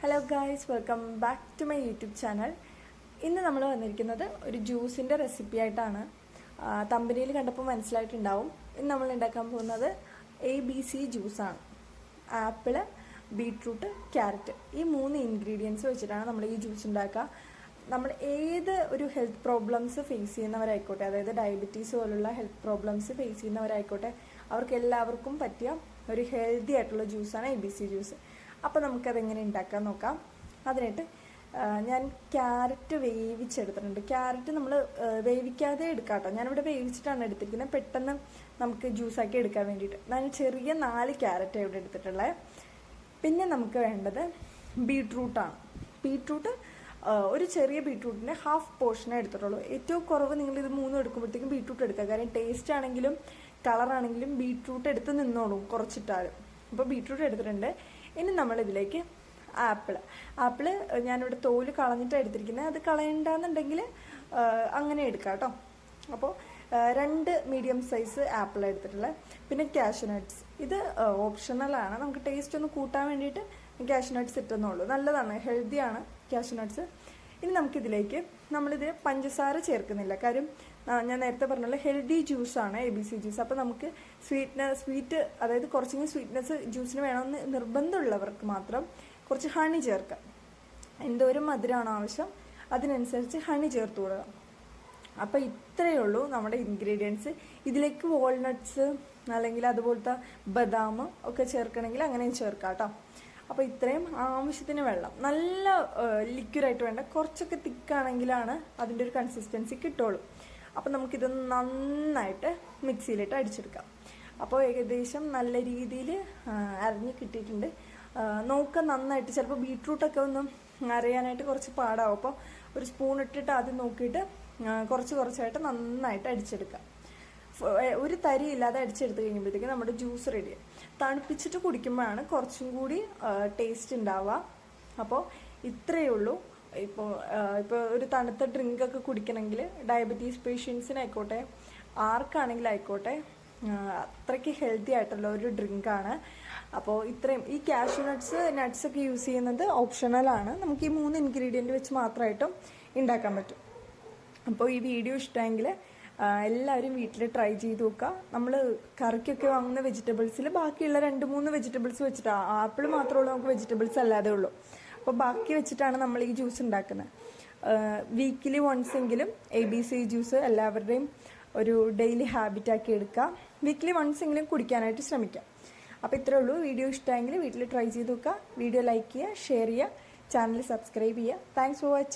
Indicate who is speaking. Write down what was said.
Speaker 1: Hello guys, welcome back to my YouTube channel. ഇന്ന് നമ്മൾ വന്നിരിക്കുന്നത് ഒരു ജ്യൂസിൻ്റെ റെസിപ്പി ആയിട്ടാണ്. തമ്പനിയിൽ കണ്ടപ്പോൾ മനസ്സിലായിട്ടുണ്ടാവും. ഇന്ന് നമ്മൾ ഉണ്ടാക്കാൻ പോകുന്നത് ABC ജ്യൂസാണ്. ആപ്പിള്, ബീട്രൂട്ട്, ക്യാരറ്റ്, ഈ 3 ഇൻഗ്രീഡിയൻസ് വെച്ചിട്ടാണ് നമ്മൾ ഈ ജ്യൂസ് ഉണ്ടാക്കുക. നമ്മൾ ഏത് ഒരു ഹെൽത്ത് പ്രോബ്ലംസ് ഫേസ് ചെയ്യുന്നവരായിക്കോട്ടെ, അതായത് ഡയബറ്റീസ് പോലുള്ള ഹെൽത്ത് പ്രോബ്ലംസ് ഫേസ് ചെയ്യുന്നവരായിക്കോട്ടെ, അവർക്ക് എല്ലാവർക്കും പറ്റിയ ഒരു ഹെൽത്തി ആയിട്ടുള്ള ജ്യൂസാണ് ABC ജ്യൂസ്. അപ്പോൾ നമുക്കതെങ്ങനെ ഉണ്ടാക്കാൻ നോക്കാം. അതിനായിട്ട് ഞാൻ ക്യാരറ്റ് വേവിച്ചെടുത്തിട്ടുണ്ട്. ക്യാരറ്റ് നമ്മൾ വേവിക്കാതെ എടുക്കാം കേട്ടോ. ഞാനിവിടെ വേവിച്ചിട്ടാണ് എടുത്തിരിക്കുന്നത്, പെട്ടെന്ന് നമുക്ക് ജ്യൂസാക്കി എടുക്കാൻ വേണ്ടിയിട്ട്. ഞാൻ ചെറിയ 4 ക്യാരറ്റ് ഇവിടെ എടുത്തിട്ടുള്ളത്. പിന്നെ നമുക്ക് വേണ്ടത് ബീട്രൂട്ടാണ്. ബീട്രൂട്ട് ഒരു ചെറിയ ബീട്രൂട്ടിൻ്റെ ഹാഫ് പോർഷനേ എടുത്തിട്ടുള്ളൂ. ഏറ്റവും കുറവ് നിങ്ങളിത് 3 എടുക്കുമ്പോഴത്തേക്കും ബീട്രൂട്ട് എടുക്കുക. കാരണം ടേസ്റ്റ് ആണെങ്കിലും കളറാണെങ്കിലും ബീട്രൂട്ട് എടുത്ത് നിന്നോളും കുറച്ചിട്ടാലും. അപ്പോൾ ബീട്രൂട്ട് എടുത്തിട്ടുണ്ട്. ഇനി നമ്മളിതിലേക്ക് ആപ്പിള് ഞാനിവിടെ തോല് കളഞ്ഞിട്ടാണ് എടുത്തിരിക്കുന്നത്. അത് കളയണ്ടെന്നുണ്ടെങ്കിൽ അങ്ങനെ എടുക്കാം കേട്ടോ. അപ്പോൾ 2 മീഡിയം സൈസ് ആപ്പിൾ എടുത്തിട്ടുള്ളത്. പിന്നെ കാഷ്യൂ നട്ട്സ്, ഇത് ഓപ്ഷണലാണ്. നമുക്ക് ടേസ്റ്റ് ഒന്ന് കൂട്ടാൻ വേണ്ടിയിട്ട് കാഷ്യൂ നട്ട്സ് ഇട്ടെന്നുള്ളൂ. നല്ലതാണ്, ഹെൽത്തിയാണ് കാഷ്യൂ നട്ട്സ്. ഇനി നമുക്കിതിലേക്ക് നമ്മളിത് പഞ്ചസാര ചേർക്കുന്നില്ല. കാര്യം ഞാൻ നേരത്തെ പറഞ്ഞല്ലോ, ഹെൽത്തി ജ്യൂസാണ് ABC ജ്യൂസ്. അപ്പോൾ നമുക്ക് സ്വീറ്റ് അതായത് കുറച്ചെങ്കിലും സ്വീറ്റ്നെസ് ജ്യൂസിന് വേണമെന്ന് നിർബന്ധമുള്ളവർക്ക് മാത്രം കുറച്ച് ഹണി ചേർക്കാം. എന്തോരം മധുരമാണോ ആവശ്യം അതിനനുസരിച്ച് ഹണി ചേർത്ത് കൊടുക്കാം. അപ്പോൾ ഇത്രയേ ഉള്ളൂ നമ്മുടെ ഇൻഗ്രീഡിയൻസ്. ഇതിലേക്ക് വാൾനട്ട്സ് അല്ലെങ്കിൽ അതുപോലത്തെ ബദാം ഒക്കെ ചേർക്കണമെങ്കിൽ അങ്ങനെയും ചേർക്കാം കേട്ടോ. അപ്പോൾ ഇത്രയും, ആവശ്യത്തിന് വെള്ളം, നല്ല ലിക്വിഡായിട്ട് വേണ്ട, കുറച്ചൊക്കെ തിക്കാണെങ്കിലാണ് അതിൻ്റെ ഒരു കൺസിസ്റ്റൻസി കിട്ടുള്ളൂ. അപ്പോൾ നമുക്കിതൊന്ന് നന്നായിട്ട് മിക്സിയിലിട്ട് അടിച്ചെടുക്കാം. അപ്പോൾ ഏകദേശം നല്ല രീതിയിൽ അരിഞ്ഞ് കിട്ടിയിട്ടുണ്ട്. നോക്കുക നന്നായിട്ട്. ചിലപ്പോൾ ബീട്രൂട്ടൊക്കെ ഒന്ന് അരയാനായിട്ട് കുറച്ച് പാടാവും. അപ്പോൾ ഒരു സ്പൂൺ ഇട്ടിട്ട് ആദ്യം നോക്കിയിട്ട് കുറച്ചായിട്ട് നന്നായിട്ട് അടിച്ചെടുക്കാം. ഒരു തരി ഇല്ലാതെ അടിച്ചെടുത്ത് കഴിയുമ്പോഴത്തേക്ക് നമ്മുടെ ജ്യൂസ് റെഡിയാണ്. തണുപ്പിച്ചിട്ട് കുടിക്കുമ്പോഴാണ് കുറച്ചും കൂടി ടേസ്റ്റ് ഉണ്ടാവുക. അപ്പോൾ ഇത്രയേ ഉള്ളൂ. ഇപ്പോൾ ഒരു തണുത്ത ഡ്രിങ്കൊക്കെ കുടിക്കണമെങ്കിൽ ഡയബറ്റീസ് പേഷ്യൻസിനായിക്കോട്ടെ ആർക്കാണെങ്കിലും ആയിക്കോട്ടെ അത്രയ്ക്ക് ഹെൽത്തി ആയിട്ടുള്ള ഒരു ഡ്രിങ്കാണ്. അപ്പോൾ ഇത്രയും, ഈ കാഷ്യൂ നട്ട്സൊക്കെ യൂസ് ചെയ്യുന്നത് ഓപ്ഷണലാണ്. നമുക്ക് ഈ 3 ഇൻഗ്രീഡിയൻറ്റ് വെച്ച് മാത്രമായിട്ടും ഉണ്ടാക്കാൻ പറ്റും. അപ്പോൾ ഈ വീഡിയോ ഇഷ്ടമെങ്കിൽ എല്ലാവരും വീട്ടിൽ ട്രൈ ചെയ്ത് നോക്കുക. നമ്മൾ കറിക്കൊക്കെ വാങ്ങുന്ന വെജിറ്റബിൾസിൽ ബാക്കിയുള്ള 2-3 വെജിറ്റബിൾസ് വെച്ചിട്ടാണ്. ആപ്പിൾ മാത്രമുള്ളൂ നമുക്ക് വെജിറ്റബിൾസ് അല്ലാതെ ഉള്ളൂ. അപ്പോൾ ബാക്കി വെച്ചിട്ടാണ് നമ്മൾ ഈ ജ്യൂസ് ഉണ്ടാക്കുന്നത്. വീക്കിലി വൺസ് എങ്കിലും ABC ജ്യൂസ് എല്ലാവരുടെയും ഒരു ഡെയിലി ഹാബിറ്റാക്കി എടുക്കുക. വീക്കിലി വൺസ് എങ്കിലും കുടിക്കാനായിട്ട് ശ്രമിക്കാം. അപ്പോൾ ഇത്രയേ ഉള്ളൂ. വീഡിയോ ഇഷ്ടമെങ്കിൽ വീട്ടിൽ ട്രൈ ചെയ്ത് നോക്കുക. വീഡിയോ ലൈക്ക് ചെയ്യുക, ഷെയർ ചെയ്യുക, ചാനൽ സബ്സ്ക്രൈബ് ചെയ്യുക. Thanks for watching.